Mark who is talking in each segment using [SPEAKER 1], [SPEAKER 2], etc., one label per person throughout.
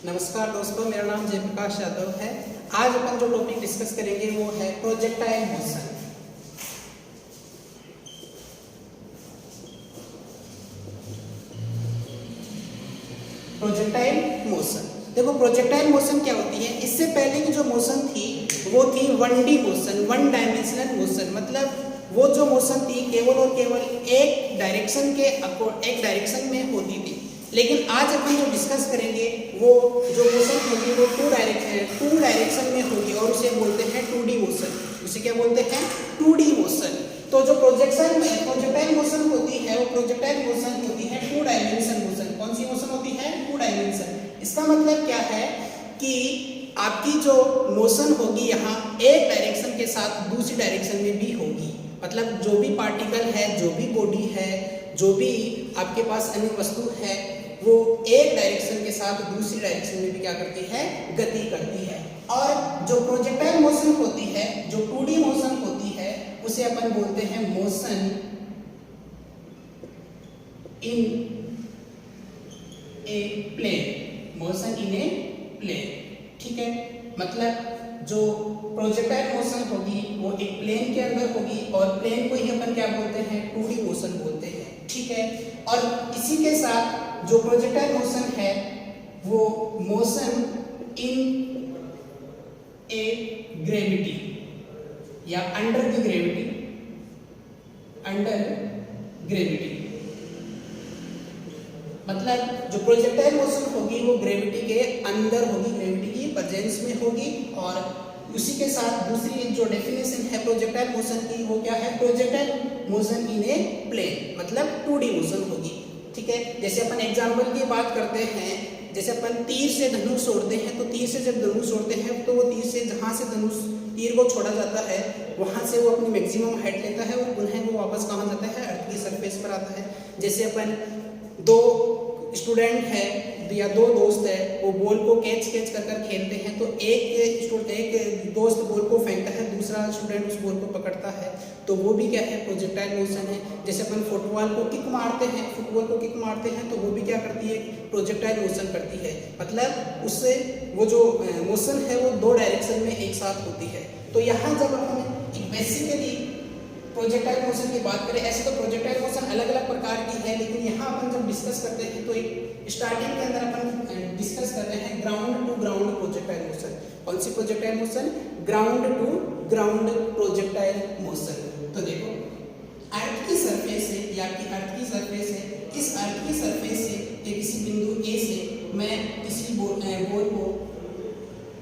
[SPEAKER 1] नमस्कार दोस्तों, मेरा नाम जयप्रकाश यादव है। आज अपन जो टॉपिक डिस्कस करेंगे वो है प्रोजेक्टाइल मोशन। प्रोजेक्टाइल मोशन, देखो प्रोजेक्टाइल मोशन क्या होती है। इससे पहले की जो मोशन थी वो थी 1D motion, one dimensional motion. मतलब वो जो मोशन थी केवल और केवल एक डायरेक्शन में होती थी। लेकिन आज अपन जो डिस्कस करेंगे वो जो मोशन होगी वो टू डायरेक्शन में होगी और उसे बोलते हैं 2D मोशन। उसे क्या बोलते हैं? 2D motion. तो जो प्रोजेक्टाइल मोशन होती है वो प्रोजेक्टाइल मोशन होती है 2 डायमेंशन मोशन। कौन सी मोशन होती है? 2 डायमेंशन। इसका मतलब क्या है कि आपकी जो मोशन होगी यहाँ एक डायरेक्शन के साथ दूसरी डायरेक्शन में भी होगी। मतलब जो भी पार्टिकल है, जो भी बॉडी है, जो भी आपके पास अन्य वस्तु है, वो एक डायरेक्शन के साथ दूसरी डायरेक्शन में भी क्या करती है? गति करती है। और जो प्रोजेक्टाइल मोशन होती है, जो 2D मोशन होती है, उसे अपन बोलते हैं motion in a plane. Motion in a plane, ठीक है। मतलब जो प्रोजेक्टाइल मोशन होगी वो एक प्लेन के अंदर होगी और प्लेन को ही अपन क्या बोलते हैं? 2D मोशन बोलते हैं, ठीक है। और इसी के साथ जो प्रोजेक्टाइल मोशन है वो मोशन इन ए ग्रेविटी या अंडर ग्रेविटी। मतलब जो प्रोजेक्टाइल मोशन होगी वो ग्रेविटी के अंदर होगी, ग्रेविटी की प्रेजेंस में होगी। और उसी के साथ दूसरी जो डेफिनेशन है प्रोजेक्टाइल मोशन की वो क्या है? Projectile motion in a plane, मतलब 2D मोशन होगी, ठीक है। जैसे अपन एग्जाम्पल की बात करते हैं, जैसे अपन तीर से धनुष छोड़ते हैं, तो तीर से जब धनुष छोड़ते हैं तो वो तीर से जहाँ से तीर को छोड़ा जाता है वहाँ से वो अपनी मैक्सिमम हाइट लेता है और पुनः वो वापस कहाँ जाता है? अर्थ की सरफेस पर आता है। जैसे अपन दो स्टूडेंट है या दो दोस्त है, वो बॉल को कैच कर खेलते हैं, तो एक दोस्त बॉल को फेंकता है, दूसरा स्टूडेंट उस बॉल को पकड़ता है, तो वो भी क्या है? प्रोजेक्टाइल मोशन है। जैसे अपन फुटबॉल को किक मारते हैं तो वो भी क्या करती है? प्रोजेक्टाइल मोशन करती है। मतलब उससे वो जो मोशन है वो 2 डायरेक्शन में एक साथ होती है। तो यहाँ जब अपन बेसिकली प्रोजेक्टाइल मोशन की बात करें, ऐसे तो प्रोजेक्टाइल मोशन अलग अलग प्रकार की है, लेकिन यहाँ अपन जब डिस्कस करते हैं तो एक स्टार्टिंग के अंदर अपन डिस्कस करते हैं ground to ground projectile motion. कौन सी projectile motion? Ground to ground projectile motion. तो देखो, अर्थ की सरफेस है, या कि अर्थ की सरफेस है, इस अर्थ की सरफेस से किसी बिंदु ए से मैं किसी बॉल को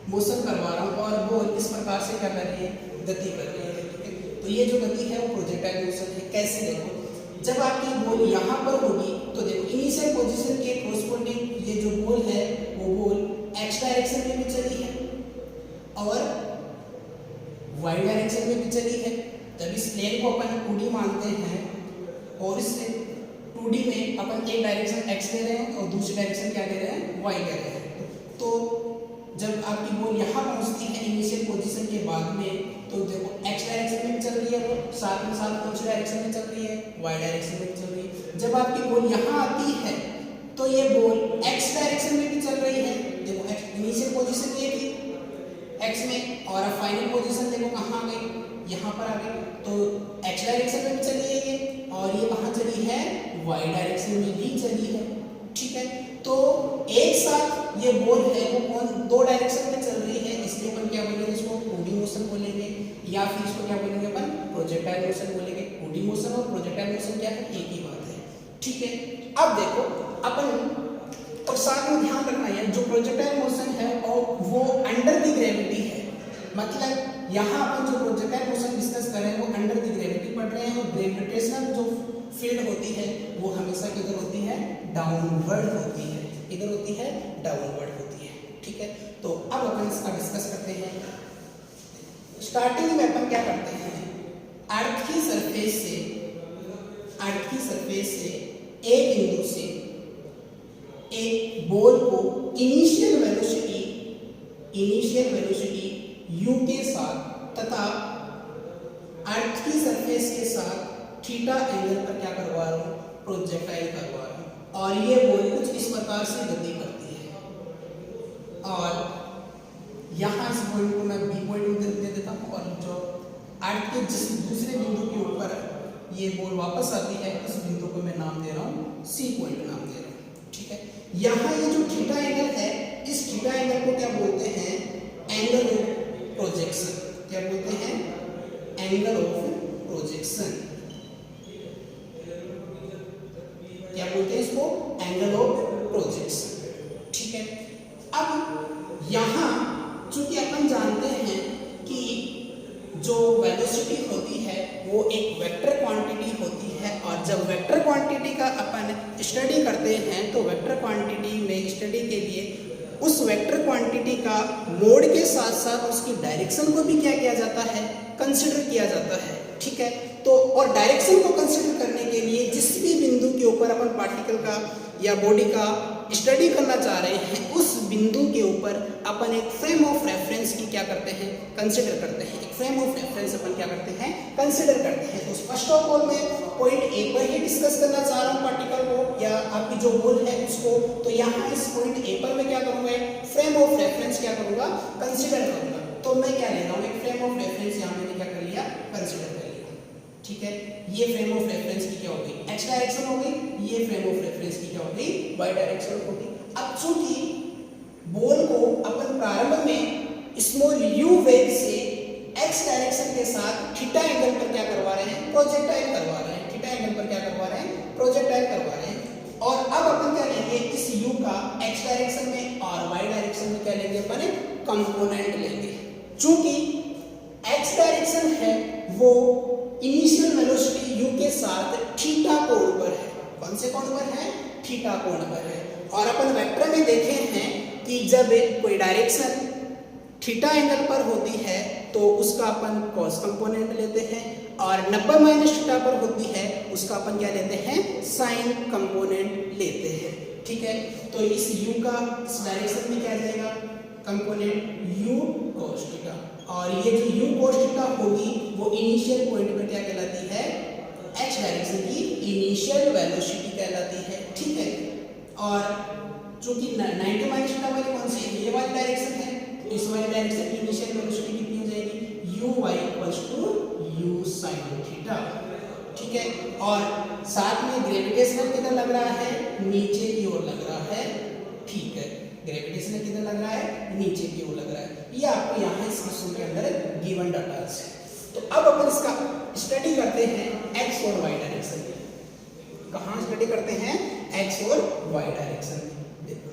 [SPEAKER 1] मोशन करवा रहा हूँ और बॉल इस प्रकार से क्या कर रही है? गति कर रही है। तो ये जो गति है वो प्रोजेक्टाइल मोशन है। कैसे? देखो, जब आपकी बॉल यहाँ पर होगी तो देखो इनिशियल पोजीशन के कोरस्पोंडिंग ये जो बॉल है वो बॉल एक्स डायरेक्शन में भी चली है और वाई डायरेक्शन में भी चली है। जब इस प्लेन को अपन 2D मानते हैं और इस 2D में अपन एक डायरेक्शन एक्स ले रहे हैं और दूसरी डायरेक्शन क्या ले रहे हैं? वाई ले रहे हैं। तो जब आपकी बॉल यहाँ पहुँचती है इनिशियल पोजीशन के बाद में, तो देखो एक्स डायरेक्शन में भी चल रही है, वो साथ में साथ कौन सी डायरेक्शन में चल रही है? वाई डायरेक्शन में भी चल रही है। जब आपकी बॉल यहाँ आती है तो ये बॉल एक्स डायरेक्शन में भी चल रही है। देखो इनिशियल पोजीशन ये थी एक्स में और अब फाइनल पोजीशन देखो कहाँ आ गई? यहाँ पर आ गई। तो एक्स डायरेक्शन में भी चली है ये, और ये कहाँ चली है? वाई डायरेक्शन में भी चली है, ठीक है। तो एक साथ ये बॉल है वो 2 डायरेक्शन में चल रही है, इसलिए अपन क्या बोलेंगे? इसको 2D मोशन बोलेंगे, या फिर इसको क्या बोलेंगे? अपन प्रोजेक्टाइल मोशन बोलेंगे। 2D मोशन और प्रोजेक्टाइल मोशन क्या है? एक ही बात है, ठीक है। अब देखो अपन और साथ में ध्यान रखना है जो प्रोजेक्टाइल मोशन है और वो अंडर द ग्रेविटी है। मतलब यहाँ अपन जो प्रोजेक्टाइल मोशन डिस्कस कर रहे हैं वो अंडर द ग्रेविटी पढ़ रहे हैं और ग्रेविटेशनल जो फील्ड होती है वो हमेशा किधर होती है? डाउनवर्ड होती है। इधर होती है? डाउनवर्ड होती है, ठीक है। तो अब अपन इसका डिस्कस करते हैं। स्टार्टिंग में अपन क्या करते हैं? अर्थ की सरफेस से एक बिंदु से एक बॉल को इनिशियल वेलोसिटी u के साथ तथा अर्थ की सरफेस के साथ थीटा एंगल पर क्या करवा रहा हूँ? प्रोजेक्टाइल करवा रहा हूँ। और ये बॉल कुछ इस प्रकार से गति करती है। फिर जिस दूसरे बिंदु के ऊपर ये बॉल वापस आती है उस बिंदु को मैं नाम दे रहा हूँ सी पॉइंट नाम दे रहा हूँ। ठीक है, यहाँ ये जो थीटा एंगल है, इस थीटा एंगल को क्या बोलते हैं? Angle of projection. क्या बोलते हैं? Angle of projection. क्या बोलते हैं इसको? Angle of projection. ठीक है, अब यहाँ चूंकि अपन जानते हैं कि जो वेलोसिटी होती है वो एक वेक्टर क्वांटिटी होती है, और जब वेक्टर क्वांटिटी का अपन स्टडी करते हैं तो वेक्टर क्वांटिटी में स्टडी के लिए उस वेक्टर क्वांटिटी का मोड के साथ साथ उसकी डायरेक्शन को भी क्या किया जाता है? कंसिडर किया जाता है। ठीक है, तो और डायरेक्शन को कंसिडर करने के लिए जिस भी बिंदु के ऊपर अपन पार्टिकल का या बॉडी का स्टडी करना चाह रहे हैं उस बिंदु के ऊपर अपन एक फ्रेम ऑफ रेफरेंस की क्या करते हैं? कंसिडर करते हैं। एक फ्रेम ऑफ रेफरेंस अपन क्या करते हैं? कंसिडर करते हैं। तो फर्स्ट ऑफ ऑल मैं पॉइंट ए पर ही डिस्कस करना चाह रहा हूँ पार्टिकल को या आपकी जो बॉल है उसको, तो यहाँ इस पॉइंट ए पर मैं क्या करूँगा? फ्रेम ऑफ रेफरेंस क्या करूँगा? कंसिडर करूँगा। तो मैं क्या ले रहा हूँ? एक फ्रेम ऑफ रेफरेंस यहाँ मैंने क्या कर लिया? कंसिडर कर लिया। ठीक है, ये फ्रेम ऑफ रेफरेंस की क्या हो गई? एक्स डायरेक्शन हो गई। ये फ्रेम ऑफ रेफरेंस की क्या हो गई? वाई डायरेक्शन हो गई। अब चूंकि बॉल को अपन प्रारंभ में स्मॉल यू वेग से एक्स डायरेक्शन के साथ थीटा एंगल पर क्या करवा रहे हैं? प्रोजेक्टाइल करवा रहे हैं। थीटा एंगल पर क्या करवा रहे हैं? प्रोजेक्टाइल करवा रहे हैं। और अब अपन क्या लेंगे? इस यू का एक्स डायरेक्शन में और वाई डायरेक्शन में क्या लेंगे? अपन कंपोनेंट लेंगे। चूंकि एक्स डायरेक्शन है वो इनिशियल वेलोसिटी u के साथ थीटा कोण पर है। कौन से कोण पर है? थीटा कोण पर है। और अपन वेक्टर में देखे हैं कि जब कोई डायरेक्शन थीटा एंगल पर होती है तो उसका अपन कॉस कंपोनेंट लेते हैं, और 90 माइनस थीटा पर होती है उसका अपन क्या लेते हैं? साइन कंपोनेंट लेते हैं। ठीक है, तो इस u का इस डायरेक्शन में क्या जाएगा? कंपोनेंट u cos थीटा, और ये जो u cos थीटा होगी वो इनिशियल पॉइंट पर क्या कहलाती है? x डायरेक्शन की इनिशियल वेलोसिटी कहलाती है। ठीक है, और चूंकि 90 माइनस थीटा वाली कौन सी है? ये वाली डायरेक्शन है, तो इस वाली डायरेक्शन की इनिशियल वेलोसिटी कितनी हो जाएगी? u y u sin theta. ठीक है, और साथ में ग्रेविटेशनल किधर लग रहा है? नीचे की ओर लग रहा है। ठीक है, ग्रेविटेशनल किधर लग रहा है? नीचे की ओर लग रहा है। ये आपको यहाँ इस क्वेश्चन के अंदर गिवन डाटा है। तो अब अपन इसका स्टडी करते हैं एक्स और वाई डायरेक्शन में। कहाँ स्टडी करते हैं? एक्स और वाई डायरेक्शन में। देखो,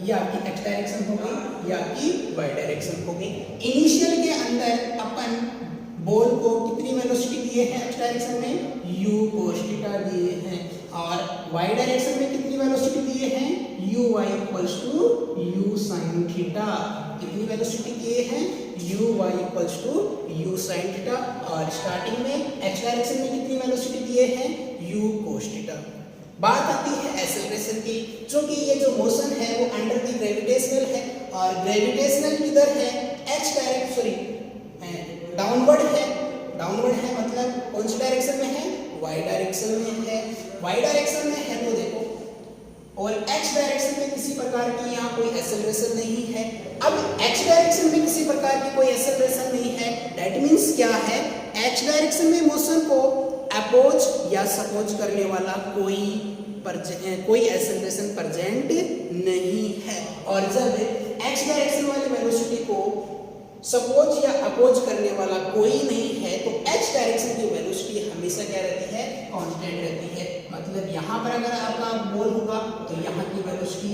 [SPEAKER 1] ये आपकी एक्स डायरेक्शन हो गई, ये आपकी वाई डायरेक्शन हो गई। इनिशियल के अंदर अपन बॉल को कितनी वेलोसिटी दिए हैं? एक्स डायरेक्शन में u cos थीटा दिए हैं, और y डायरेक्शन में कितनी वेलोसिटी दिए हैं? uy u sin theta. कितनी वेलोसिटी दिए हैं? uy u sin थीटा, और स्टार्टिंग में x डायरेक्शन में कितनी वेलोसिटी दिए हैं? u cos theta. बात आती है एक्सेलरेशन की, क्योंकि ये जो मोशन है वो अंडर दी ग्रेविटेशनल है, और ग्रेविटेशनल किधर है? x डायरेक्शन, सॉरी डाउनवर्ड है। डाउनवर्ड है मतलब कौन सी डायरेक्शन में है? वाई डायरेक्शन में है। वाई डायरेक्शन में है तो देखो, और एक्स डायरेक्शन में किसी प्रकार की यहाँ कोई एक्सेलरेशन नहीं है। अब एक्स डायरेक्शन में किसी प्रकार की कोई एक्सेलरेशन नहीं है, दैट मीन्स क्या है? एक्स डायरेक्शन में मोशन को अपोज या सपोज करने वाला कोई एक्सेलरेशन प्रेजेंट नहीं है। और जब एक्स डायरेक्शन वाली वेलोसिटी को सपोज या अपोज करने वाला कोई नहीं है तो एक्स डायरेक्शन की वेलोसिटी हमेशा क्या रहती है? कांस्टेंट रहती है। मतलब यहाँ पर अगर आपका बॉल होगा तो यहाँ की वेलोसिटी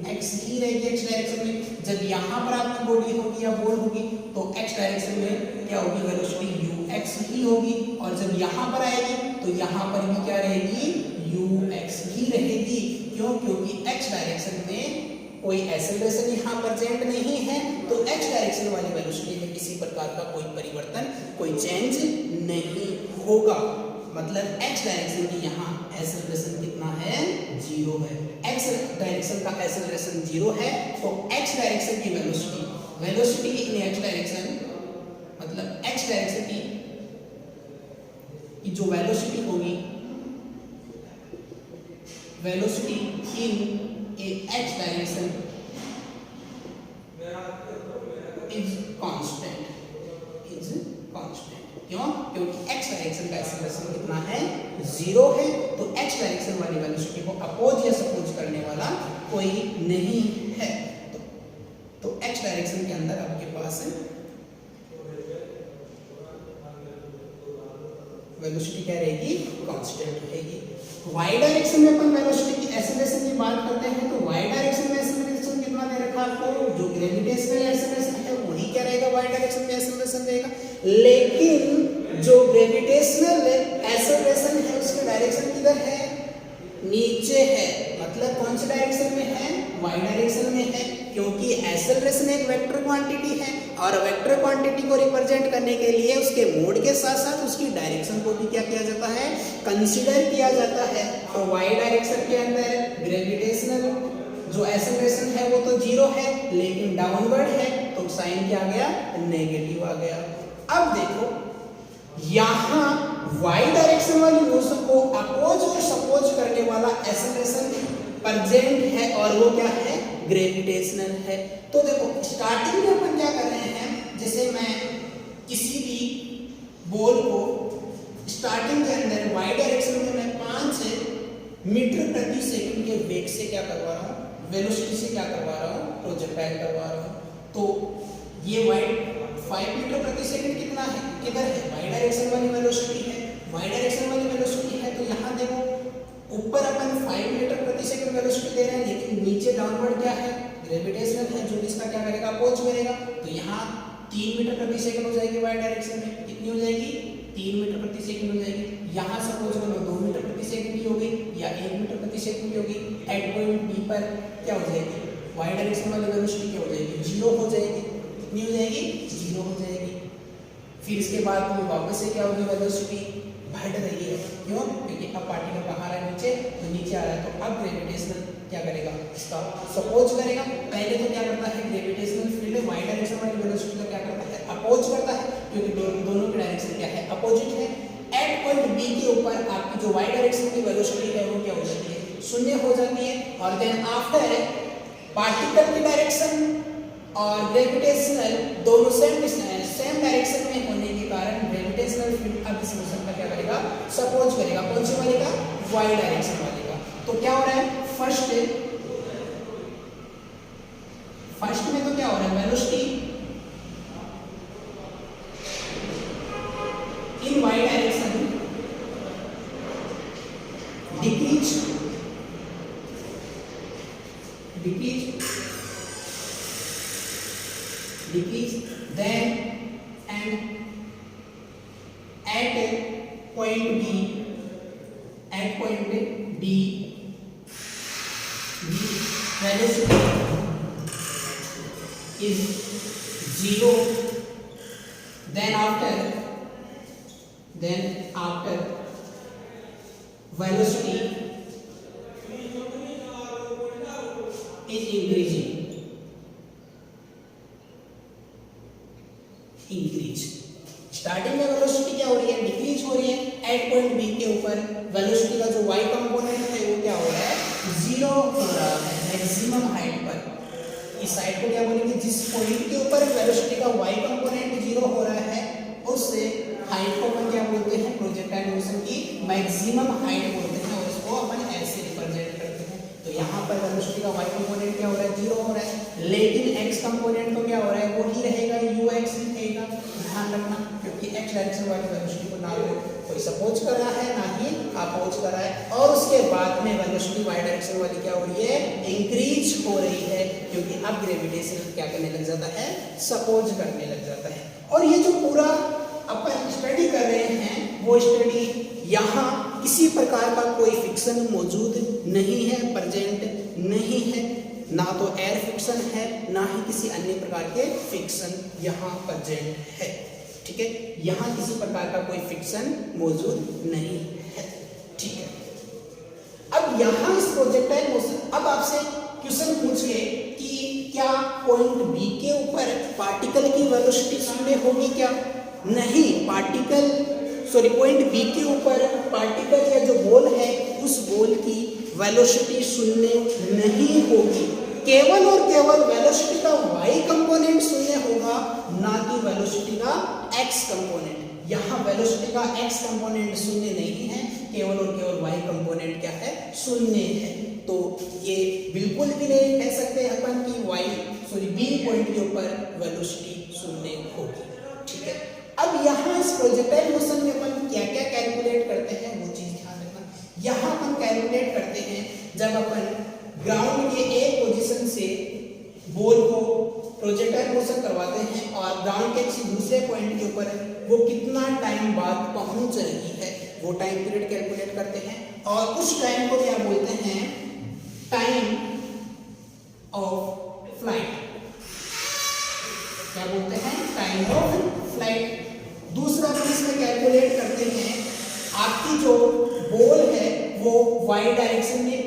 [SPEAKER 1] ux ही रहेगी एक्स डायरेक्शन में। जब यहाँ पर आपकी बॉडी होगी या बॉल होगी तो एक्स डायरेक्शन में क्या होगी? वेलोसिटी ux ही होगी। और जब यहाँ पर आएगी तो यहाँ पर भी क्या रहेगी? ux ही रहेगी। क्यों? क्योंकि एक्स डायरेक्शन में कोई एक्सेलरेशन यहाँ प्रेजेंट नहीं है, तो एक्स डायरेक्शन वाली वेलोसिटी में किसी प्रकार का कोई परिवर्तन, कोई चेंज नहीं होगा। मतलब एक्स डायरेक्शन की यहाँ एक्सेलरेशन कितना है? 0 है। एक्स डायरेक्शन का एक्सेलरेशन 0 है, तो एक्स डायरेक्शन की वेलोसिटी इन एक्स डायरेक्शन, मतलब एक्स डायरेक्शन की जो वेलोसिटी होगी, velocity in x direction is constant, क्यों? क्योंकि x डायरेक्शन का एक्सेलरेशन कितना है? 0 है। तो x डायरेक्शन वाली वेलोसिटी को अपोज या सपोज करने वाला कोई नहीं है। तो x डायरेक्शन के अंदर आपके पास वेलोसिटी क्या रहेगी? कांस्टेंट रहेगी। y डायरेक्शन में अपन वेलोसिटी की एक्सेलरेशन की बात करते हैं तो y डायरेक्शन में एक्सेलरेशन कितना दे रखा है आपको? जो ग्रेविटेशनल एक्सेलरेशन है वही क्या रहेगा? y डायरेक्शन में एक्सेलरेशन रहेगा। लेकिन जो ग्रेविटेशनल एक्सेलरेशन है उसकी डायरेक्शन किधर है? नीचे है। मतलब कौन सी डायरेक्शन में है? y डायरेक्शन में है, क्योंकि एक्सेलरेशन एक वेक्टर क्वांटिटी है और वेक्टर क्वांटिटी को रिप्रेजेंट करने के लिए उसके मोड के साथ साथ उसकी डायरेक्शन को भी क्या किया जाता है? कंसीडर किया जाता है। तो y डायरेक्शन के अंदर ग्रेविटेशनल जो एक्सेलरेशन है वो तो 0 है, लेकिन डाउनवर्ड है तो साइन क्या आ गया? नेगेटिव आ गया। अब देखो यहाँ y डायरेक्शन वाली मोशन को अपोज और सपोज करने वाला एक्सेलरेशन प्रेजेंट है और वो क्या है? ग्रेविटेशनल है। तो देखो स्टार्टिंग में अपन क्या कर रहे हैं, जैसे मैं किसी भी बॉल को स्टार्टिंग के अंदर y डायरेक्शन में मैं 5 मीटर प्रति सेकंड के वेग से क्या करवा रहा हूँ? वेलोसिटी से क्या करवा रहा हूँ? प्रोजेक्टाइल करवा रहा हूँ। तो ये 5 मीटर प्रति सेकंड कितना है? किधर है? y डायरेक्शन वाली वेलोसिटी है। y डायरेक्शन वाली वेलोसिटी है तो यहाँ देखो ऊपर अपन 5 मीटर प्रति सेकंड वेलोसिटी दे रहे हैं, लेकिन नीचे डाउनवर्ड क्या है? ग्रेविटेशनल है, जो इसका क्या करेगा? अपोज करेगा। तो यहाँ 3 मीटर प्रति सेकंड हो जाएगी y डायरेक्शन में। कितनी हो जाएगी? 3 मीटर प्रति सेकंड हो जाएगी। यहाँ सपोज करो 2 मीटर प्रति सेकंड की होगी या 1 मीटर प्रति सेकंड की होगी। एट पॉइंट बी पर क्या हो जाएगी? y डायरेक्शन वाली वेलोसिटी क्या हो जाएगी? 0 हो जाएगी। कितनी हो जाएगी? 0 हो जाएगी। फिर इसके बाद में वापस से क्या होगी? वेलोसिटी बढ़ रही है। क्यों? क्योंकि अब पार्टिकल बाहर है नीचे, तो नीचे आ रहा है, तो अब ग्रेविटेशनल क्या करेगा? इसका सपोज करेगा। पहले तो क्या करता है? ग्रेविटेशनल फील्ड y डायरेक्शन वाली वेलोसिटी का क्या करता है? अपोज करता है, क्योंकि दोनों की डायरेक्शन क्या है? अपोजिट है। एट पॉइंट बी के ऊपर आपकी जो y डायरेक्शन की वेलोसिटी है वो क्या हो जाती है? 0 हो जाती है। और देन आफ्टर पार्टिकल की डायरेक्शन और ग्रेविटेशनल दोनों सेम डायरेक्शन में होने के कारण ग्रेविटेशनल फील्ड अब इस मोशन का क्या करेगा? सपोज करेगा। कौन से वाले का? y डायरेक्शन वाले का। तो क्या हो रहा है? फर्स्ट में तो क्या हो रहा है? Velocity in y direction decrease then and at point D the velocity is 0 then after velocity is increase. Starting में वेलोसिटी क्या हो रही है? डिक्रीज हो रही है। एट पॉइंट बी के ऊपर वेलोसिटी का जो y कंपोनेंट है वो क्या हो रहा है? 0 हो रहा है मैक्सिमम हाइट पर। इस साइड को क्या बोलेंगे? जिस पॉइंट के ऊपर वेलोसिटी का y कंपोनेंट 0 हो रहा है उस हाइट को अपन क्या बोलते हैं? प्रोजेक्टाइल मोशन की मैक्सिमम हाइट बोलते हैं और उसको अपन ऐसे रिप्रेजेंट करते हैं। तो यहाँ पर वेलोसिटी का y कंपोनेंट क्या हो रहा है? 0 हो रहा है, लेकिन x कंपोनेंट तो क्या हो रहा है? वो ही रहेगा, ux रहेगा। ध्यान रखना, क्योंकि x डायरेक्शन वाली वेलोसिटी को ना कोई सपोज कर रहा है ना ही अपोज कर रहा है। और उसके बाद में वेलोसिटी y डायरेक्शन वाली क्या हो रही है? इंक्रीज हो रही है, क्योंकि अब ग्रेविटेशन क्या करने लग जाता है? सपोज करने लग जाता है। और ये जो पूरा अपन स्टडी कर रहे हैं वो स्टडी यहाँ किसी प्रकार का कोई फिक्शन मौजूद नहीं है, प्रेजेंट नहीं है, ना तो एयर फिक्शन है ना ही किसी अन्य प्रकार के फिक्शन यहाँ प्रेजेंट है। ठीक है, यहाँ किसी प्रकार का कोई फिक्शन मौजूद नहीं है। ठीक है, अब यहाँ इस प्रोजेक्टाइल मोशन, अब आपसे क्वेश्चन पूछ ले कि क्या पॉइंट बी के ऊपर पार्टिकल की वेलोसिटी 0 होगी क्या? नहीं, पॉइंट बी के ऊपर पार्टिकल या जो बॉल है उस बॉल की वेलोसिटी 0 नहीं होगी। केवल और केवल वेलोसिटी का y कंपोनेंट 0 होगा, ना कि वेलोसिटी का x कंपोनेंट। यहाँ वेलोसिटी का x कंपोनेंट शून्य नहीं है, केवल और केवल y कंपोनेंट क्या है, शून्य है। तो ये बिल्कुल भी नहीं कह सकते अपन कि B पॉइंट के ऊपर वेलोसिटी शून्य होगी, ठीक है। अब यहाँ इस प्रोजेक्टाइल मोशन में अपन क्या क्या कैलकुलेट करते हैं वो चीज ध्यान रखना। यहाँ अपन कैलकुलेट करते हैं जब अपन ग्राउंड के एक पोजीशन से बॉल को प्रोजेक्टाइल मोशन करवाते हैं और ग्राउंड के किसी दूसरे पॉइंट के ऊपर वो कितना टाइम बाद पहुंच रही है, वो टाइम पीरियड कैलकुलेट करते हैं और उस टाइम को क्या बोलते हैं, टाइम ऑफ फ्लाइट। क्या बोलते हैं, टाइम ऑफ फ्लाइट। दूसरा हम इसमें कैलकुलेट करते हैं आपकी जो बॉल है वो y डायरेक्शन में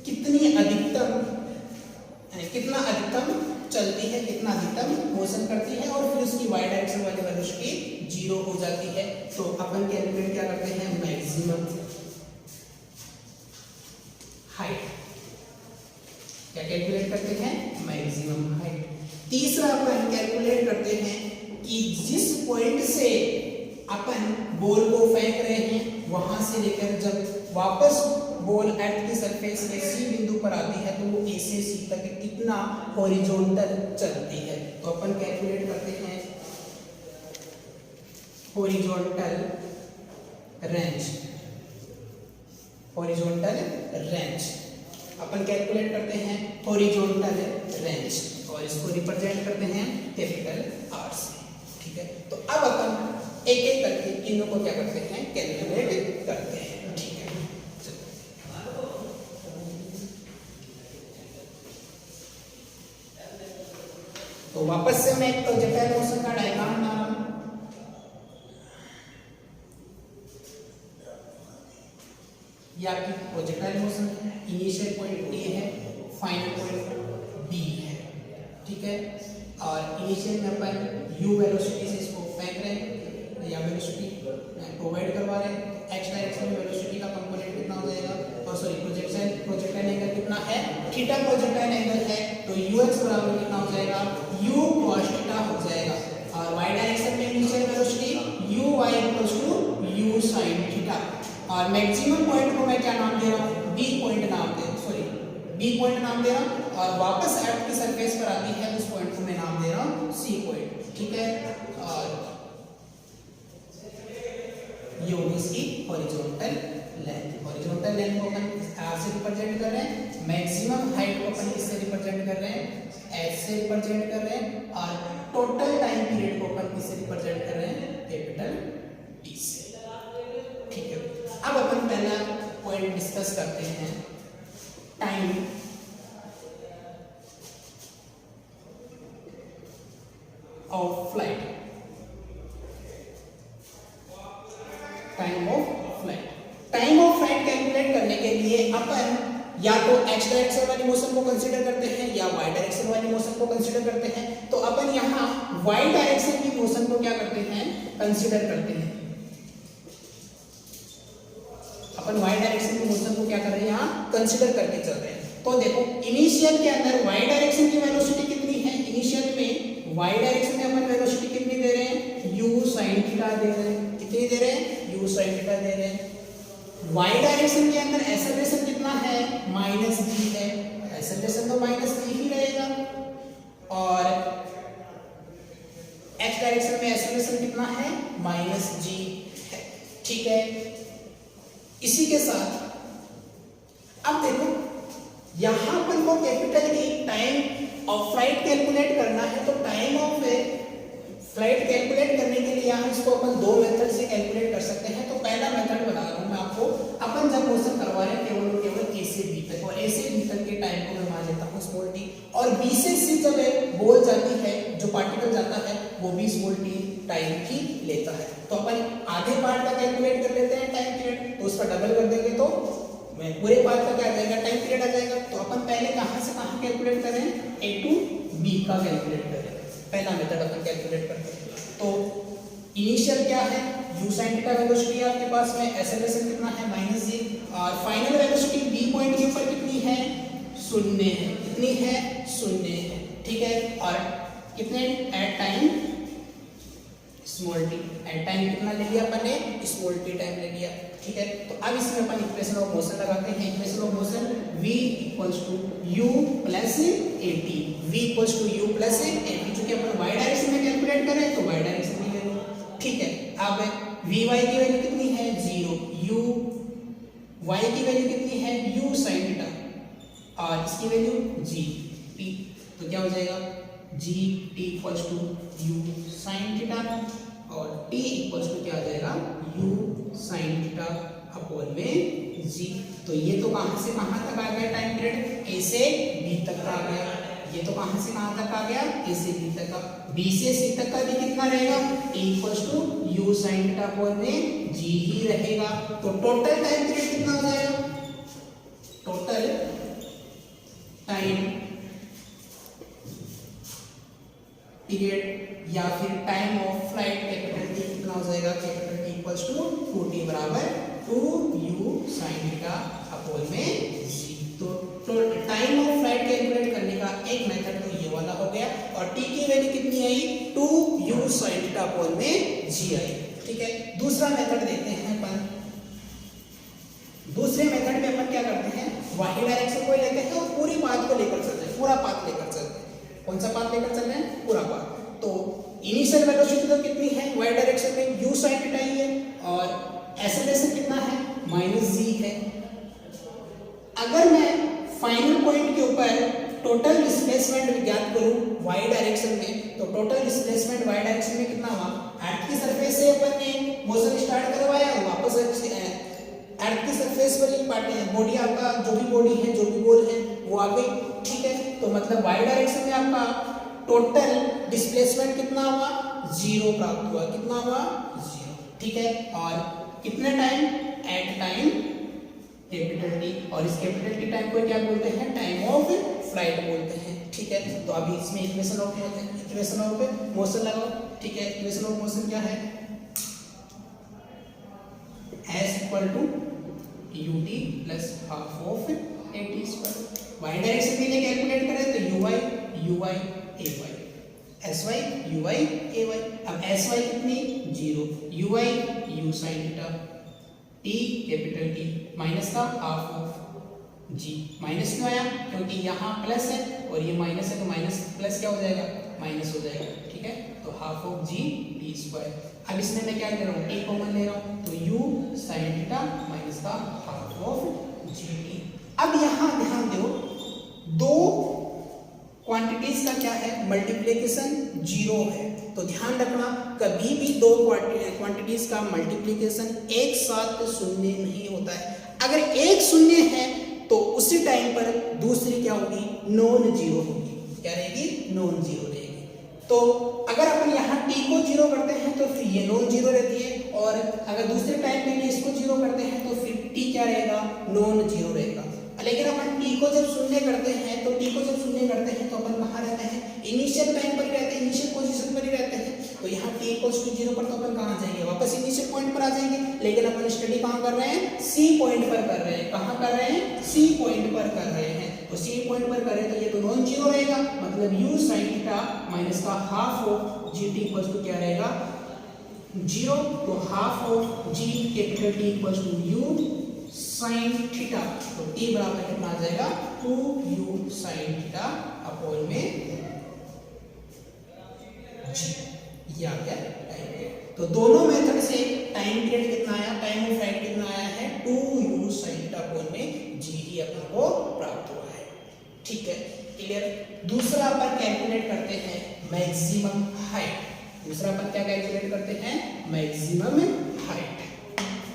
[SPEAKER 1] कितना अधिकतम चलती है, कितना अधिकतम मोशन करती है, और फिर उसकी y डायरेक्शन वाली वेलोसिटी 0 हो जाती है। तो अपन कैलकुलेट क्या करते हैं, मैक्सिमम हाइट। क्या कैलकुलेट करते हैं, मैक्सिमम हाइट। तीसरा अपन कैलकुलेट करते हैं कि जिस पॉइंट से अपन बॉल को फेंक रहे हैं वहां से लेकर जब वापस बॉल अर्थ की सरफेस के सी बिंदु पर आती है तो वो ए से सी तक कितना हॉरिजॉन्टल चलती है। तो अपन कैलकुलेट करते हैं हॉरिजॉन्टल रेंज। हॉरिजॉन्टल रेंज अपन कैलकुलेट करते हैं हॉरिजॉन्टल रेंज और इसको रिप्रेजेंट करते हैं कैपिटल आर से, ठीक है। तो अब अपन एक एक करके तीनों को क्या करते हैं, कैलकुलेट करते हैं, ठीक है। तो वापस से मैं एक प्रोजेक्टाइल मोशन का डायग्राम बना रहा हूं। ये आपकी प्रोजेक्टाइल मोशन है, इनिशियल पॉइंट ए है, फाइनल पॉइंट बी है, ठीक है। और इनिशियल में अपन u वेलोसिटी से इसको फेंक रहे हैं या वेलोसिटी प्रोवाइड करवा रहे हैं। x डायरेक्शन में वेलोसिटी का कंपोनेंट कितना हो जाएगा, और सॉरी प्रोजेक्टाइल एंगल कितना है, थीटा प्रोजेक्टाइल एंगल है, तो ux बराबर कितना हो जाएगा, u cos थीटा हो जाएगा। और y डायरेक्शन में initial velocity uy u sin theta. और मैक्सिमम पॉइंट को मैं क्या नाम दे रहा हूँ, b पॉइंट नाम दे रहा हूँ, और वापस अर्थ की सरफेस पर आती है उस पॉइंट को मैं नाम दे रहा हूँ c पॉइंट, ठीक है। और ये होगी इसकी हॉरिजॉन्टल लेंथ। हॉरिजॉन्टल लेंथ को अपन r से रिप्रेजेंट कर रहे हैं, मैक्सिमम हाइट को अपन किससे रिप्रेजेंट कर रहे हैं, h से रिप्रेजेंट कर रहे हैं, और टोटल टाइम पीरियड को अपन किससे रिप्रेजेंट कर रहे हैं, कैपिटल T से, ठीक है। अब अपन पहला पॉइंट डिस्कस करते हैं, time of flight. Time of flight calculate करने के लिए अपन या तो x डायरेक्शन वाली मोशन को कंसीडर करते हैं या y डायरेक्शन वाली मोशन को कंसीडर करते हैं। तो अपन यहाँ y डायरेक्शन की मोशन को क्या करते हैं, कंसीडर करते हैं। अपन y डायरेक्शन की मोशन को क्या कर रहे हैं, यहाँ कंसीडर करके चल रहे हैं। तो देखो इनिशियल के अंदर y डायरेक्शन की वेलोसिटी कितनी है, इनिशियल में y डायरेक्शन में अपन वेलोसिटी कितनी दे रहे हैं, u sin थीटा दे रहे हैं। कितनी दे रहे हैं, u sin थीटा दे रहे हैं। y डायरेक्शन के अंदर एक्सेलरेशन कितना है, -g है, एक्सेलरेशन तो -g ही रहेगा। और x डायरेक्शन में एक्सेलरेशन कितना है, -g है, ठीक है। इसी के साथ अब देखो यहां अपन को कैपिटल की टाइम ऑफ फ्लाइट कैलकुलेट करना है। तो टाइम ऑफ फ्लाइट कैलकुलेट करने के लिए यहाँ इसको अपन दो मेथड से कैलकुलेट कर सकते हैं। तो पहला मेथड बता रहा हूँ मैं आपको, अपन जब मोशन करवा रहे हैं केवल और केवल a से b तक, और a से b तक के टाइम को मैं मान लेता हूँ स्मॉल t, और b से c जब बॉल जाती है, जो पार्टिकल जाता है वो भी स्मॉल t टाइम ही लेता है। तो अपन आधे पार्ट का कैलकुलेट कर लेते हैं टाइम पीरियड, तो उसका डबल कर देंगे तो पूरे पार्ट का क्या आ जाएगा, टाइम पीरियड आ जाएगा। तो अपन पहले कहाँ से कहाँ कैलकुलेट करें, a to b का कैलकुलेट करें। पहला मेथड अपन कैलकुलेट करते हैं। तो इनिशियल क्या है, u sin थीटा वेलोसिटी आपके पास में, एक्सेलरेशन कितना है, -g, और फाइनल वेलोसिटी b पॉइंट के ऊपर कितनी है, 0 है। कितनी है, 0 है, ठीक है। और कितने at time small t, and time कितना ले लिया अपन ने, स्मॉल टी टाइम ले लिया, ठीक है। तो अब इसमें अपन इक्वेशन ऑफ मोशन लगाते हैं। Equation of motion v equals to u plus at, v equals to u plus at, चूंकि अपन y डायरेक्शन में कैलकुलेट कर रहे हैं तो y डायरेक्शन में ले लो, ठीक है। अब vy की वैल्यू कितनी है 0, u y की वैल्यू कितनी है u sin थीटा, और इसकी वैल्यू g t, तो क्या हो जाएगा g t equals to u sin theta और t इक्वल्स टू क्या आ जाएगा u sin थीटा अपॉन में g। तो ये तो कहां से कहां तक आ गया टाइम पीरियड, a से b तक आ गया। ये तो कहां से कहां तक आ गया, a से b तक का, b से c तक का भी कितना रहेगा, t equals to u sin theta upon में g ही रहेगा। तो टोटल टाइम पीरियड कितना हो जाएगा, टोटल टाइम पीरियड या फिर time of flight capital T कितना हो जाएगा, capital T equals to 2t बराबर 2u sin थीटा अपॉन में g। तो टाइम ऑफ फ्लाइट कैलकुलेट करने का एक मेथड तो ये वाला हो गया, और t की वैल्यू कितनी आई 2u sin थीटा अपॉन में g आई, ठीक है। दूसरा मेथड देखते हैं अपन। दूसरे मेथड में अपन क्या करते हैं, वाई डायरेक्शन को लेते हैं और पूरी पाथ को लेकर चलते हैं, पूरा पाथ लेकर चलते हैं। कौन सा पाथ लेकर चल रहे हैं, पूरा पाथ। तो इनिशियल वेलोसिटी तो कितनी है y डायरेक्शन में u sin थीटा ही है, और एक्सेलरेशन कितना है -g है। अगर मैं फाइनल पॉइंट के ऊपर टोटल डिस्प्लेसमेंट ज्ञात करूं y डायरेक्शन में, तो टोटल डिस्प्लेसमेंट y डायरेक्शन में कितना हुआ, अर्थ की सरफेस से अपन ने मोशन स्टार्ट करवाया, वापस अर्थ की सरफेस वाली पार्ट बॉडी, आपका जो भी बॉडी है, जो भी गोल है वो आ गई, ठीक है। तो मतलब y डायरेक्शन में आपका टोटल डिस्प्लेसमेंट कितना हुआ 0 प्राप्त हुआ, कितना हुआ 0, ठीक है। और कितने time, at time capital t, और इस कैपिटल टी टाइम को क्या बोलते हैं, टाइम ऑफ फ्लाइट बोलते हैं, ठीक है। तो अभी इसमें इक्वेशन ऑफ मोशन लगाओ, ठीक है। इक्वेशन ऑफ मोशन क्या है, s equal to ut plus half of at square. y direction के लिए कैलकुलेट करें तो uy sy uy ay। अब sy कितनी 0, uy u sin theta, t capital T minus का हाफ ऑफ g। माइनस क्यों आया, क्योंकि यहाँ प्लस है और ये माइनस है, तो माइनस प्लस क्या हो जाएगा, माइनस हो जाएगा, ठीक है। तो half of g t square. अब इसमें मैं क्या ले रहा हूँ, t कॉमन ले रहा हूँ, तो u sin थीटा माइनस का हाफ ऑफ g t। अब यहाँ ध्यान दो, दो क्वांटिटीज का क्या है, मल्टीप्लिकेशन 0 है। तो ध्यान रखना, कभी भी दो क्वांटिटीज का मल्टीप्लिकेशन एक साथ शून्य नहीं होता है। अगर एक शून्य है तो उसी टाइम पर दूसरी क्या होगी, नॉन जीरो होगी। क्या रहेगी, नॉन जीरो रहेगी। तो अगर अपन यहाँ t को 0 करते हैं तो फिर ये नॉन जीरो रहती है, और अगर दूसरे टाइम के लिए इसको 0 करते हैं तो फिर t क्या रहेगा, नॉन जीरो रहेगा। लेकिन अपन t को जब शून्य करते हैं तो अपन कहाँ रहते हैं, इनिशियल टाइम पर ही रहते हैं, इनिशियल पोजीशन पर ही रहते हैं। तो यहाँ t इक्वल्स टू 0 पर तो अपन कहाँ जाएंगे, वापस इनिशियल पॉइंट पर आ जाएंगे। लेकिन अपन स्टडी कहाँ कर रहे हैं, c पॉइंट पर कर रहे हैं। कहाँ कर रहे हैं, c पॉइंट पर कर रहे हैं। तो c पॉइंट पर करें तो ये तो नॉन जीरो रहेगा, मतलब u sin थीटा माइनस का half of gt equals to क्या रहेगा, 0। तो half of g capital T equals to u sin theta, तो t बराबर कितना आ जाएगा, 2u sin थीटा अपॉन में g। ये आ गया टाइम पीरियड। तो दोनों मेथड से टाइम पीरियड कितना आया, टाइम ऑफ फ्लाइट कितना आया है, 2u sin थीटा अपॉन में g ही अपन को प्राप्त हुआ है, ठीक है, क्लियर। दूसरा अपन कैलकुलेट करते हैं मैक्सिमम हाइट। दूसरा अपन क्या कैलकुलेट करते हैं, मैक्सिमम हाइट,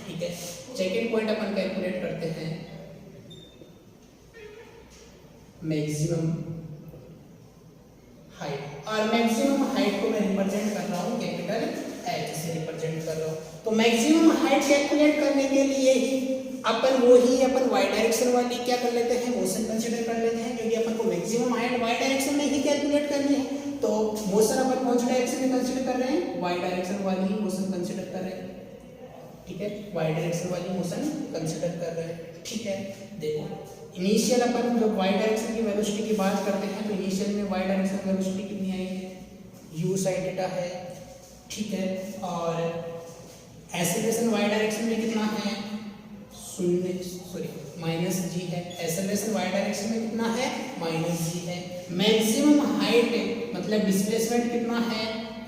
[SPEAKER 1] ठीक है। सेकेंड पॉइंट अपन कैलकुलेट करते हैं मैक्सिमम हाइट, और मैक्सिमम हाइट को मैं रिप्रेजेंट कर रहा हूँ कैपिटल H से रिप्रेजेंट कर रहा हूँ। तो मैक्सिमम हाइट कैलकुलेट करने के लिए ही अपन y डायरेक्शन वाली क्या कर लेते हैं, मोशन कंसीडर कर लेते हैं, क्योंकि अपन को मैक्सिमम हाइट y डायरेक्शन में ही कैलकुलेट करनी है। तो मोशन अपन कौन सी डायरेक्शन में कंसीडर कर रहे हैं, y डायरेक्शन वाली मोशन कंसीडर कर रहे हैं, ठीक है, y डायरेक्शन वाली मोशन कंसीडर कर रहे हैं, ठीक है। देखो इनिशियल अपन जब y डायरेक्शन की वेलोसिटी की बात करते हैं तो इनिशियल में y डायरेक्शन वेलोसिटी कितनी आई है, u sin थीटा है, ठीक है। और एक्सेलरेशन वाई डायरेक्शन में कितना है, माइनस जी है। एक्सेलरेशन वाई डायरेक्शन में कितना है, माइनस जी है। मैक्सिमम हाइट मतलब डिस्प्लेसमेंट कितना है,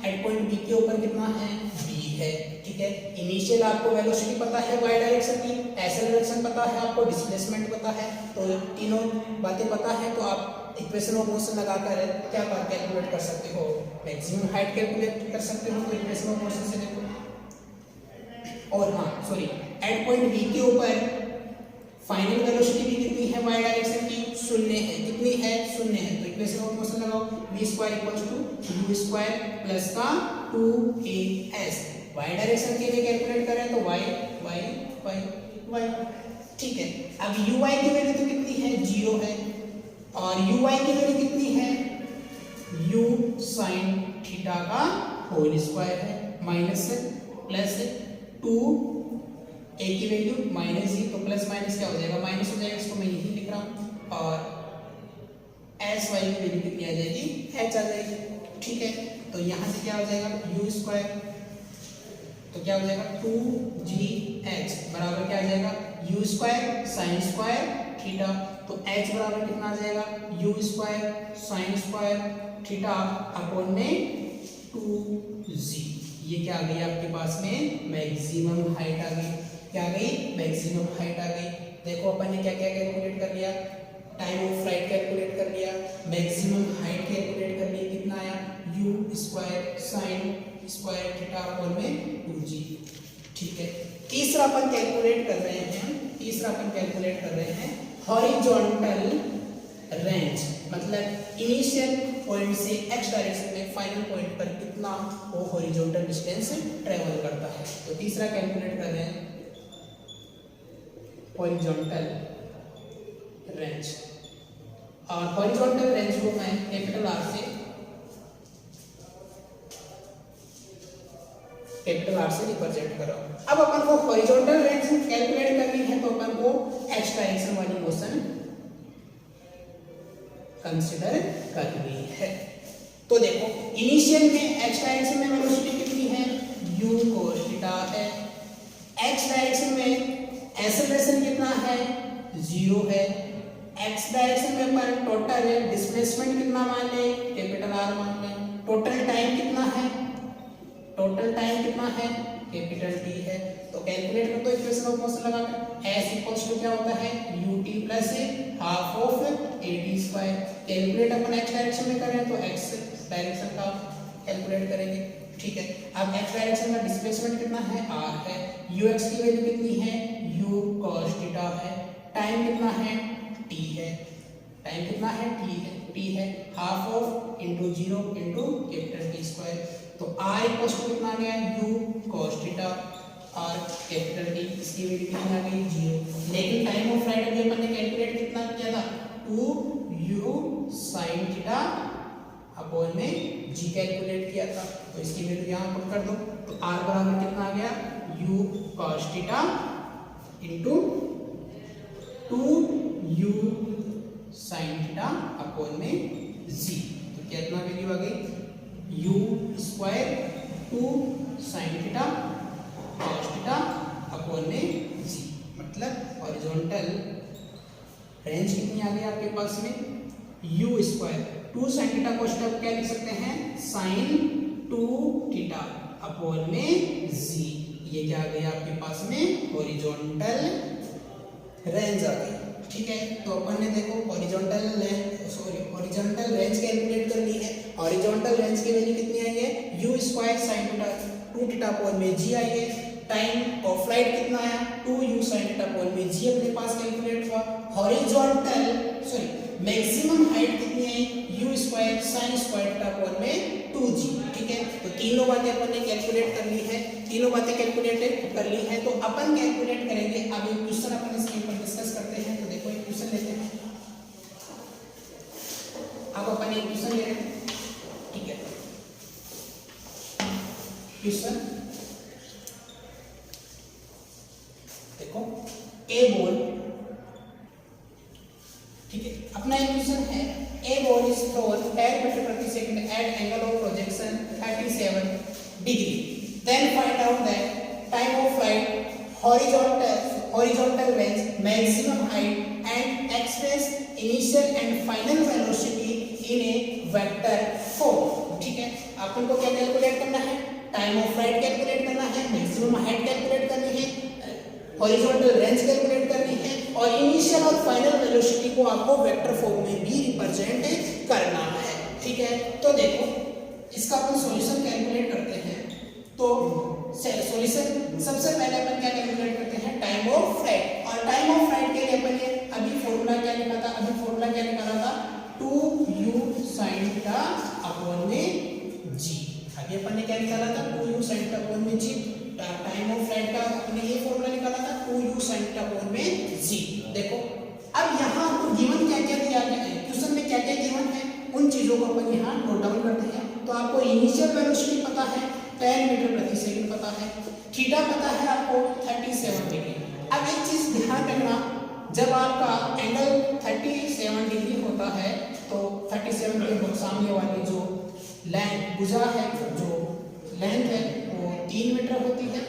[SPEAKER 1] एट पॉइंट बी के ऊपर कितना है, बी है। ठीक है, इनिशियल आपको वेलोसिटी पता है वाई डायरेक्शन की, एक्सेलरेशन पता है आपको, डिस्प्लेसमेंट पता है, तो तीनों बातें पता है तो आप इक्वेशन ऑफ मोशन लगाकर क्या कैलकुलेट कर सकते हो, मैक्सिमम हाइट कैलकुलेट कर सकते हो। तो इक्वेशन ऑफ मोशन से देखो, और हाँ सॉरी, एट पॉइंट बी के ऊपर फाइनल वेलोसिटी भी कितनी है वाई डायरेक्शन की, शून्य है। कितनी है, शून्य है। तो इक्वेशन ऑफ मोशन लगाओ, v square equals to u square plus का 2as। वाई डायरेक्शन के लिए कैलकुलेट करें तो y y y y। ठीक है, अब uy की वैल्यू तो कितनी है, 0 है, और uy की वैल्यू कितनी है, u sin थीटा का होल स्क्वायर है, माइनस प्लस 2 a की वैल्यू माइनस जी, तो प्लस माइनस क्या हो जाएगा, माइनस हो जाएगा, इसको मैं यही लिख रहा हूँ। और एस वाई की वैल्यू कितनी आ जाएगी, एच आ जाएगी। ठीक है, तो यहाँ से क्या हो जाएगा, यू स्क्वायर, तो क्या हो जाएगा 2gh बराबर क्या आ जाएगा, you square sine square theta. तो h बराबर कितना आ जाएगा, you square sine square theta upon में 2g। ये क्या आ गई आपके पास में, मैक्सिमम हाइट आ गई। क्या आ गई, मैक्सिमम हाइट आ गई। देखो अपन ने क्या क्या कैलकुलेट कर लिया, टाइम ऑफ फ्लाइट कैलकुलेट कर लिया, मैक्सिमम हाइट कैलकुलेट कर ली, कितना आया, you square sine square theta upon में 2g। ठीक है, तीसरा अपन कैलकुलेट कर रहे हैं हॉरिजॉन्टल रेंज, मतलब इनिशियल पॉइंट से x डायरेक्शन में फाइनल पॉइंट पर कितना वो हॉरिजॉन्टल डिस्टेंस ट्रेवल करता है। तो तीसरा कैलकुलेट कर रहे हैं हॉरिजॉन्टल रेंज, और हॉरिजॉन्टल रेंज को मैं कैपिटल आर से रिप्रेजेंट कर रहा हूं। अब अपन को हॉरिजॉन्टल रेंज कैलकुलेट करनी है तो अपन को x डायरेक्शन वाली मोशन कंसीडर करनी है। तो देखो इनिशियल में x डायरेक्शन में वेलोसिटी कितनी है, u cos थीटा है। x डायरेक्शन में एक्सेलरेशन कितना है, 0 है। x डायरेक्शन में पर टोटल डिस्प्लेसमेंट कितना मान ले, कैपिटल R मान ले। टोटल टाइम कितना है, कैपिटल T है। तो कैलकुलेट कर दो इक्वेशन ऑफ मोशन लगाकर, s इक्वल्स टू क्या होता है, ut plus half of at square. Calculate upon x direction में करें तो x डायरेक्शन का कैलकुलेट करेंगे। ठीक है, अब x डायरेक्शन में डिस्प्लेसमेंट कितना है, r है। ux की वैल्यू कितनी है, u cos थीटा है। टाइम कितना है, t है। टाइम कितना है, t है, half of into 0 into capital T square. तो r इक्वल्स टू कितना आ गया, u cos थीटा और कैपिटल T, इसकी वैल्यू कितनी आ गई, 0। लेकिन टाइम ऑफ फ्लाइट अभी अपन ने कैलकुलेट कितना किया था, 2u sin थीटा अपॉन में g कैलकुलेट किया था। तो इसकी वैल्यू यहाँ पुट कर दो, तो r बराबर कितना आ गया, u cos theta into 2u sin theta upon में g। तो कितना वैल्यू आ गई, u square 2 sin theta cos theta upon में g। मतलब हॉरिजॉन्टल रेंज कितनी आ गई आपके पास में, u square 2 sin theta cos theta क्या लिख सकते हैं, sin 2 थीटा अपॉन में g। ये क्या आ गई आपके पास में, हॉरिजॉन्टल रेंज आ गई। ठीक है, तो अपन ने देखो हॉरिजॉन्टल रेंज कैलकुलेट करनी है। हॉरिजॉन्टल रेंज की वैल्यू कितनी आई है, u square sin theta 2 theta upon में g आई है। टाइम ऑफ फ्लाइट कितना आया, 2u sin थीटा अपॉन में g अपने पास कैलकुलेट हुआ। मैक्सिमम हाइट कितनी आई, u square sin square theta upon में 2g। ठीक है, तो तीनों बातें अपन ने कैलकुलेट कर ली है, तो अपन कैलकुलेट करेंगे। अब एक क्वेश्चन अपन इसके ऊपर डिस्कस करते हैं। तो देखो एक क्वेश्चन लेते हैं, अब अपन एक क्वेश्चन ले रहे हैं। ठीक है, क्वेश्चन देखो, ए बॉल, ठीक है, अपना एक क्वेश्चन है, a ball is thrown 10 metre प्रति second at angle of projection 37 degree vector form. ठीक है, अपन को क्या कैलकुलेट करना है, टाइम ऑफ फ्लाइट कैलकुलेट करना है, मैक्सिमम हाइट कैलकुलेट करनी है, हॉरिजॉन्टल रेंज कैलकुलेट करनी है और इनिशियल और फाइनल वेलोसिटी को आपको वेक्टर फॉर्म में भी रिप्रेजेंट करना है। ठीक है, तो देखो इसका अपन सॉल्यूशन कैलकुलेट करते हैं। तो सॉल्यूशन सबसे पहले अपन क्या कैलकुलेट करते हैं, टाइम ऑफ फ्लाइट। और टाइम ऑफ फ्लाइट के लिए अपन ने अभी फॉर्मूला क्या निकाला था, 2u sin थीटा अपॉन में g। अभी अपन ने क्या निकाला था, 2u sin थीटा अपॉन में g। टाइम ऑफ फ्लाइट का अपने ये फॉर्मूला निकाला था 2u sin थीटा अपॉन में g। देखो अब यहाँ आपको गिवन क्या क्या दिया गया है, क्वेश्चन में क्या क्या गिवन है, उन चीजों को अपन यहाँ नोट डाउन करते हैं। तो आपको इनिशियल वेलोसिटी पता है 10 मीटर प्रति सेकंड पता है, थीटा पता है आपको 37 डिग्री। अब एक चीज ध्यान रखना, जब आपका एंगल 37 डिग्री होता है तो 37 के सामने वाली जो लेंथ भुजा है, जो लेंथ है वो 3 मीटर होती है,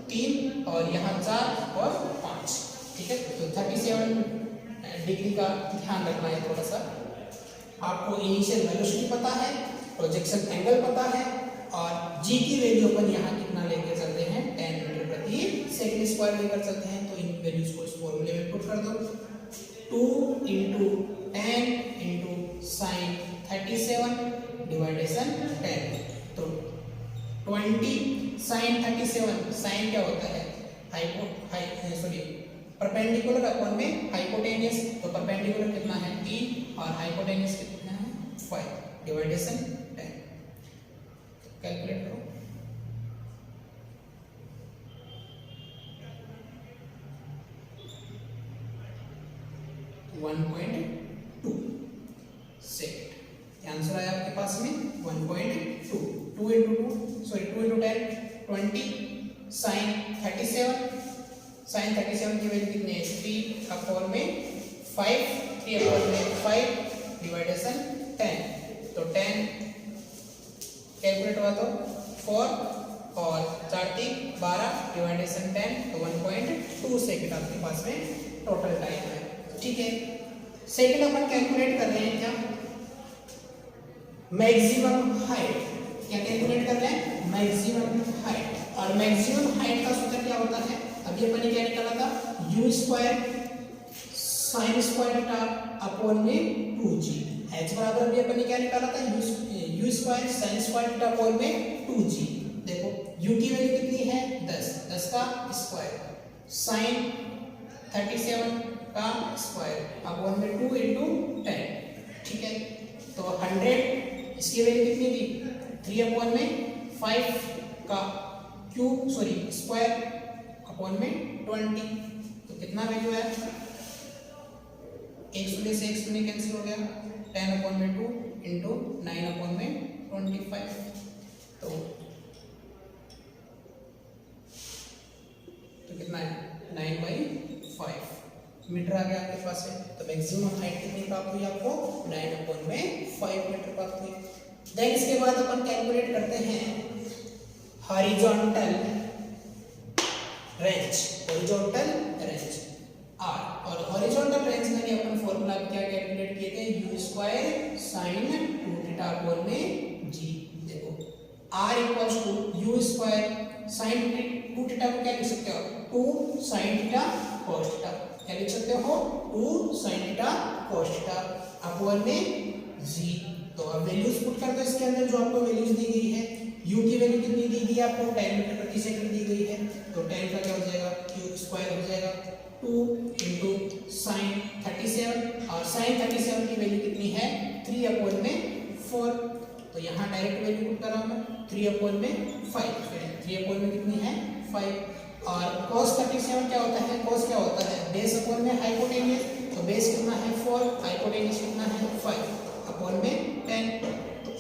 [SPEAKER 1] 3 और यहाँ 4 और 5। ठीक है, तो 37 डिग्री का ध्यान रखना है थोड़ा सा। आपको इनिशियल वेलोसिटी पता है, प्रोजेक्शन एंगल पता है और g की वैल्यू अपन यहाँ कितना लेके चलते हैं, 10 मीटर प्रति सेकंड स्क्वायर लेकर चलते हैं। तो इन वैल्यूज को इस फॉर्मूले में पुट कर दो, 2 × 10 × sin 37 डिवाइडेशन 10। तो 20 sin 37, sin क्या होता है, परपेंडिकुलर अपॉन में हाइपोटेनियस। तो परपेंडिकुलर कितना है 3 और हाइपोटेनियस कितना है 5 डिवाइडेशन 10। कैलकुलेट करो, वन 1.2 सेकंड आंसर आया आपके पास में 1.2। 2 × 10 20 sin 37, sin 37 की वैल्यू कितनी है 3 अपॉन में 5, 3 अपॉन में 5 डिवाइडेशन 10। तो 10 कैलकुलेट हुआ तो 4 और 4 3 12 डिवाइडेशन 10, तो 1.2 सेकंड आपके पास में टोटल टाइम है। ठीक है, सेकंड अपन कैलकुलेट कर रहे हैं क्या, मैक्सिमम हाइट। क्या कैलकुलेट कर रहे हैं, मैक्सिमम हाइट। और मैक्सिमम हाइट का सूत्र क्या होता है, अभी अपन ने क्या निकाला था, u square sin square theta upon में 2g। h बराबर अभी अपन ने क्या निकाला था, u square sin square theta upon में 2g। देखो u की वैल्यू कितनी है 10, 10 का स्क्वायर sin 37 का स्क्वायर अपॉन में 2 × 10। ठीक है, तो 100 इसकी वैल्यू कितनी थी 3 अपॉन में 5 का क्यूब स्क्वायर अपॉन में 20। तो कितना वैल्यू है, एक शून्य से एक शून्य कैंसिल हो गया, 10 अपॉन में 2 × 9 अपॉन में 25। तो कितना है 9/5 मीटर आ गया आपके पास है। तो मैक्सिमम हाइट कितनी प्राप्त हुई आपको, 9/5 मीटर प्राप्त हुई। देन इसके बाद अपन कैलकुलेट करते हैं horizontal range, horizontal range r। और हॉरिजॉन्टल रेंज में अपन फॉर्मूला क्या कैलकुलेट किए थे, u square sin 2 theta upon में g। देखो r = u square sin 2 theta को क्या लिख सकते हो, 2 sin थीटा cos थीटा। क्या लिख सकते हो, 2 sin theta cos theta upon में g। तो अब वैल्यूज पुट कर दो इसके अंदर, जो आपको वैल्यूज दी गई है। u की वैल्यू कितनी दी गई है आपको, 10 मीटर प्रति सेकंड दी गई है। तो 10 का क्या हो जाएगा, क्यूब स्क्वायर हो जाएगा 2 × sin 37 और sin 37 की वैल्यू कितनी है 3 अपॉन में 4। तो यहाँ डायरेक्ट वैल्यू पुट कर रहा हूँ मैं, 3 अपॉन में 5, 3 अपॉन में कितनी है 5। और cos 37 क्या होता है, cos क्या होता है बेस अपॉन में हाइपोटेनियस। तो बेस कितना है 4, हाइपोटेनियस कितना है 5 अपॉन में 10। तो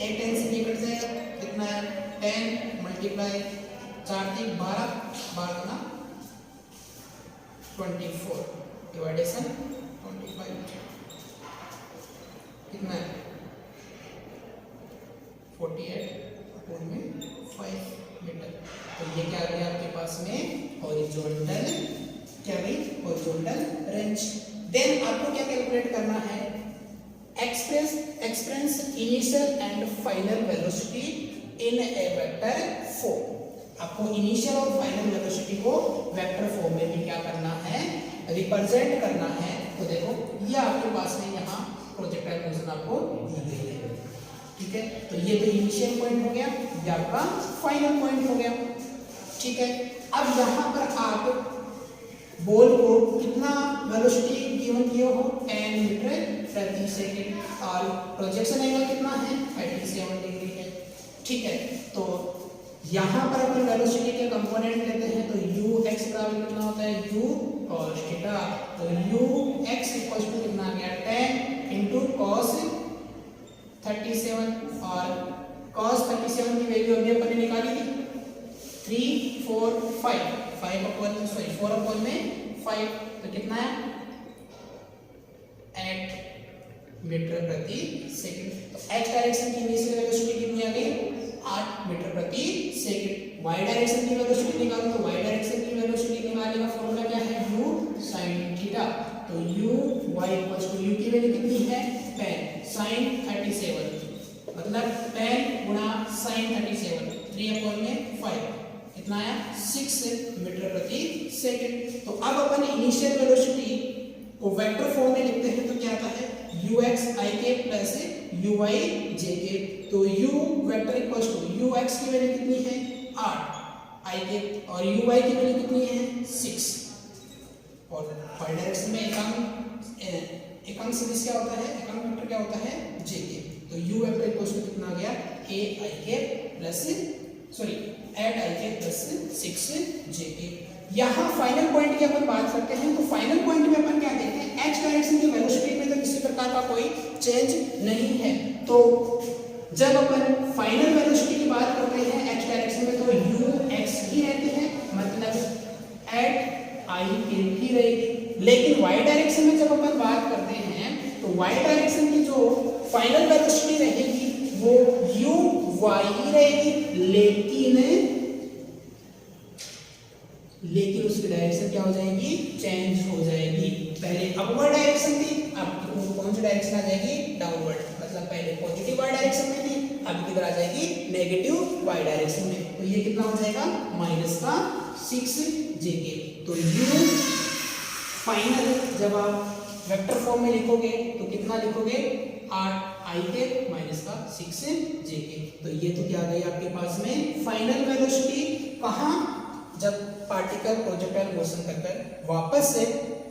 [SPEAKER 1] एक 10 से कट जाएगा, कितना है 10 मल्टीप्लाई 4 3 12, 12 गुना 24 डिवाइडेशन 25, कितना है 48 अपॉन में 5 मीटर। तो ये क्या आ गया आपके पास में, हॉरिजॉन्टल क्या गई, हॉरिजॉन्टल रेंज। देन आपको क्या कैलकुलेट करना है, express initial and final velocity in A vector form. आपको इनिशियल और फाइनल वेलोसिटी को वेक्टर फॉर्म में भी क्या करना है, रिप्रेजेंट करना है। तो देखो ये आपके पास में यहाँ प्रोजेक्टाइल मोशन आपको दी गई है, ठीक है। तो ये तो इनिशियल पॉइंट हो गया, ये आपका फाइनल पॉइंट हो गया, ठीक है। अब यहाँ पर आप बॉल को कितना वेलोसिटी गिवन किए हो 10 मीटर प्रति सेकंड और प्रोजेक्शन एंगल कितना है 37 डिग्री है, ठीक है। तो यहाँ पर अपन वेलोसिटी के कंपोनेंट लेते हैं तो ux बराबर कितना होता है u cos थीटा। तो ux इक्वल्स टू कितना आ गया 10 इंटू cos 37 और cos 37 की वैल्यू अभी अपन ने निकाली थी 3 4 4 अपॉन में 5, तो कितना है 8 मीटर प्रति सेकंड। तो x डायरेक्शन की इनिशियल वेलोसिटी कितनी आ गई 8 मीटर प्रति सेकंड। y डायरेक्शन की वेलोसिटी निकालो तो y डायरेक्शन की वेलोसिटी निकालने का फॉर्मूला क्या है u sin थीटा। तो u y equals to u की वैल्यू कितनी है 10 sin 37 मतलब 10 गुना sin 37 3 अपॉन में 5 कितना आया 6 मीटर प्रति सेकंड। तो अब अपन इनिशियल वेलोसिटी को वेक्टर फॉर्म में लिखते हैं तो क्या आता है ux i के प्लस uy j के। तो u vector equals to ux की वैल्यू कितनी है 8 i के और uy की वैल्यू कितनी है 6 और y डायरेक्शन में एकांक सदिश क्या होता है, एकांक वेक्टर क्या होता है j के। तो u वेक्टर इक्वल्स टू कितना आ गया a i के प्लस 8 i के प्लस 6 j के। यहाँ फाइनल पॉइंट की अपन बात करते हैं तो फाइनल पॉइंट में अपन क्या देखते हैं x डायरेक्शन की वेलोसिटी में तो किसी प्रकार का कोई चेंज नहीं है। तो जब अपन फाइनल वेलोसिटी की बात करते हैं x डायरेक्शन में तो ux ही रहती है मतलब एट i ही रहेगी। लेकिन y डायरेक्शन में जब अपन बात करते हैं तो y डायरेक्शन की जो फाइनल वेलोसिटी रहेगी वो u y ही रहेगी, लेकिन उसकी डायरेक्शन क्या हो जाएगी चेंज हो जाएगी। पहले अपवर्ड डायरेक्शन थी, अब कौन सी डायरेक्शन आ जाएगी डाउनवर्ड, मतलब पहले पॉजिटिव y डायरेक्शन में थी अब किधर आ जाएगी नेगेटिव y डायरेक्शन में। तो ये कितना हो जाएगा माइनस का 6 j। तो u फाइनल जब आप वेक्टर फॉर्म में लिखोगे तो कितना लिखोगे 8 i के माइनस का 6 j के। तो ये तो क्या आ गई आपके पास में फाइनल वेलोसिटी कहाँ, जब पार्टिकल प्रोजेक्टाइल मोशन करकर वापस से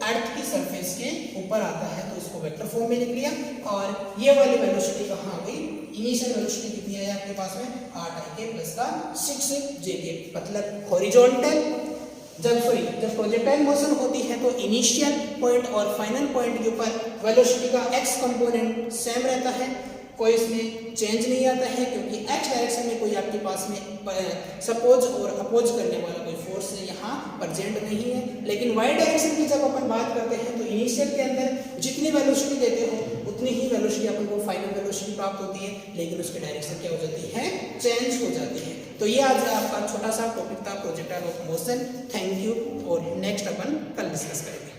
[SPEAKER 1] अर्थ की सरफेस के ऊपर आता है तो इसको वेक्टर फॉर्म में लिख लिया। और ये वाली वेलोसिटी कहाँ गई, इनिशियल वेलोसिटी कितनी है आपके पास में 8 i के प्लस का 6 j के। मतलब हॉरिजॉन्टल जब प्रोजेक्टाइल मोशन होती है तो इनिशियल पॉइंट और फाइनल पॉइंट के ऊपर वेलोसिटी का x कंपोनेंट सेम रहता है, कोई इसमें चेंज नहीं आता है क्योंकि x डायरेक्शन में कोई आपके पास में सपोज और अपोज करने वाला कोई फोर्स यहाँ प्रेजेंट नहीं है। लेकिन y डायरेक्शन की जब अपन बात करते हैं तो इनिशियल के अंदर जितनी वेलोसिटी देते हो उतनी ही वेलोसिटी अपन को फाइनल वेलोसिटी प्राप्त होती है, लेकिन उसकी डायरेक्शन क्या हो जाती है चेंज हो जाती है। तो ये आज आपका छोटा सा टॉपिक था प्रोजेक्टाइल मोशन। थैंक यू और नेक्स्ट अपन कल डिस्कस करेंगे।